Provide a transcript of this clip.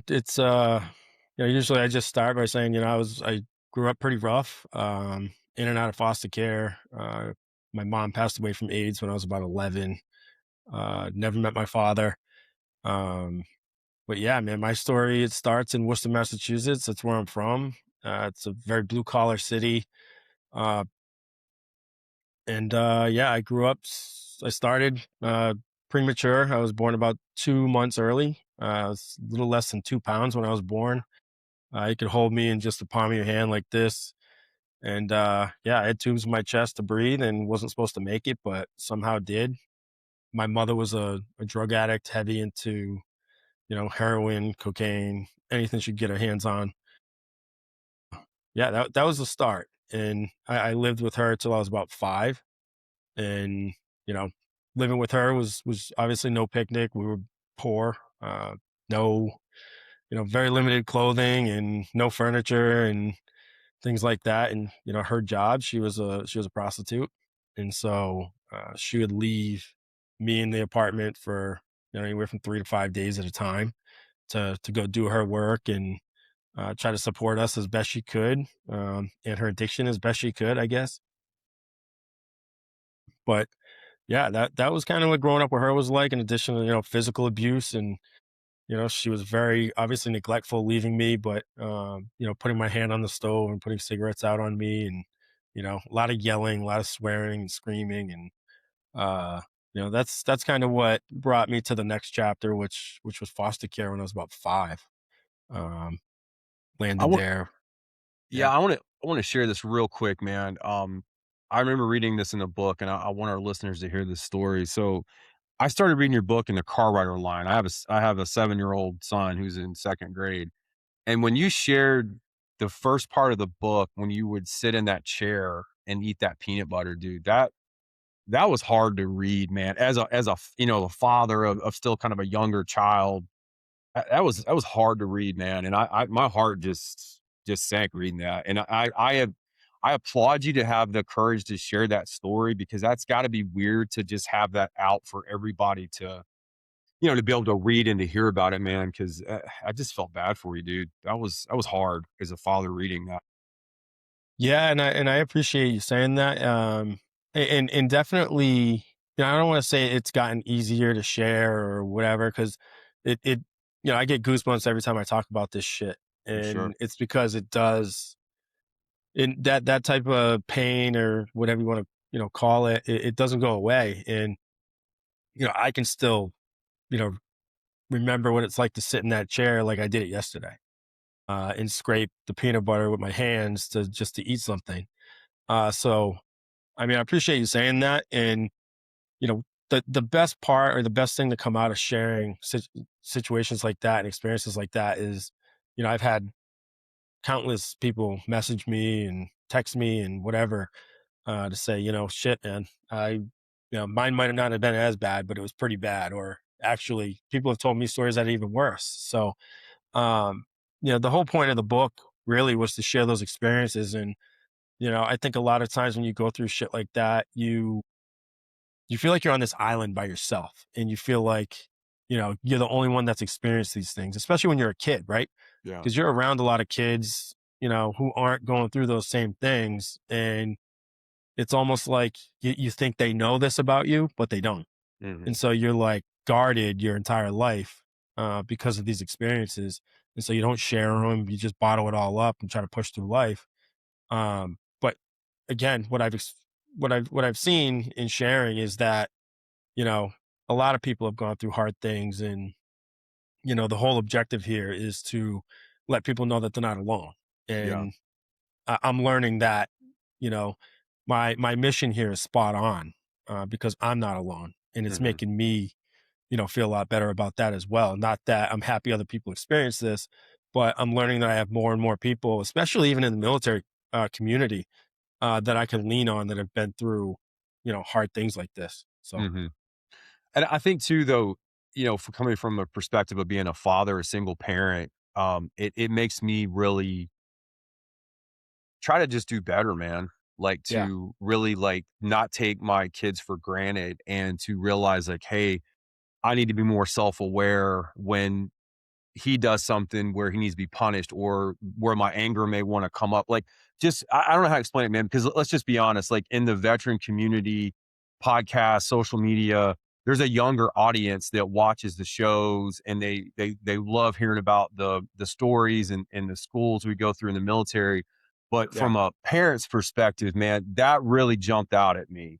It's usually I just start by saying, I grew up pretty rough, in and out of foster care. My mom passed away from AIDS when I was about 11. Never met my father. Um, but yeah, man, my story, it starts in Worcester, Massachusetts. That's where I'm from. It's a very blue collar city. Uh, and I grew up, I started premature. I was born about 2 months early. I was a little less than 2 pounds when I was born. You could hold me in just the palm of your hand like this. And I had tubes in my chest to breathe and wasn't supposed to make it, but somehow did. My mother was a drug addict, heavy into, heroin, cocaine, anything she could get her hands on. Yeah, that was the start. And I lived with her till I was about 5. And, you know, living with her was obviously no picnic. We were poor, no, very limited clothing and no furniture and things like that. And her job, she was a prostitute, and so she would leave me in the apartment for anywhere from 3 to 5 days at a time to go do her work and try to support us as best she could, and her addiction as best she could, I guess. But yeah, that was kind of what growing up with her was like. In addition to physical abuse, and she was very obviously neglectful, leaving me, but putting my hand on the stove and putting cigarettes out on me, and a lot of yelling, a lot of swearing and screaming, and that's kind of what brought me to the next chapter, which was foster care when I was about 5. Um, I Landed want there. Yeah, Yeah. I want to share this real quick, man. I remember reading this in a book, and I want our listeners to hear this story. So I started reading your book in the car rider line. I have a 7-year-old son who's in second grade, and when you shared the first part of the book, when you would sit in that chair and eat that peanut butter, dude, that was hard to read, man. A father of still kind of a younger child, that was hard to read, man, and I my heart just sank reading that, and I applaud you to have the courage to share that story because that's gotta be weird to just have that out for everybody to be able to read and to hear about it, man. Because I just felt bad for you, dude. That was hard as a father reading that. Yeah, and I appreciate you saying that. And definitely, I don't want to say it's gotten easier to share or whatever, because it I get goosebumps every time I talk about this shit, For sure. and it's because it does. In that type of pain or whatever you want to call it doesn't go away, and I can still you know remember what it's like to sit in that chair like I did it yesterday, and scrape the peanut butter with my hands to eat something. So I mean, I appreciate you saying that. And, the best part or the best thing to come out of sharing situations like that and experiences like that is, I've had countless people message me and text me and whatever, to say, shit, man, mine might not have been as bad, but it was pretty bad. Or actually, people have told me stories that are even worse. So, um, the whole point of the book really was to share those experiences. And, I think a lot of times when you go through shit like that, you feel like you're on this island by yourself, and you feel like, you're the only one that's experienced these things, especially when you're a kid, right? Yeah. Because you're around a lot of kids, who aren't going through those same things. And it's almost like you think they know this about you, but they don't. And Mhm. so you're like guarded your entire life, because of these experiences. And so you don't share them, you just bottle it all up and try to push through life. But again, what I've seen in sharing is that, you know, a lot of people have gone through hard things, and, the whole objective here is to let people know that they're not alone. Yeah. And I'm learning that, you know, my mission here is spot on, because I'm not alone, and it's Mhm. making me, feel a lot better about that as well. Not that I'm happy other people experience this, but I'm learning that I have more and more people, especially even in the military community, that I can lean on that have been through, hard things like this. So Mhm. And I think too, though, for coming from a perspective of being a father, a single parent, it makes me really try to just do better, man. Like yeah. to really like not take my kids for granted and to realize like, hey, I need to be more self-aware when he does something where he needs to be punished or where my anger may want to come up. Like, just I don't know how to explain it, man, because let's just be honest, like in the veteran community, podcast, social media, there's a younger audience that watches the shows and they love hearing about the stories and the schools we go through in the military. But Yeah. from a parent's perspective, man, that really jumped out at me.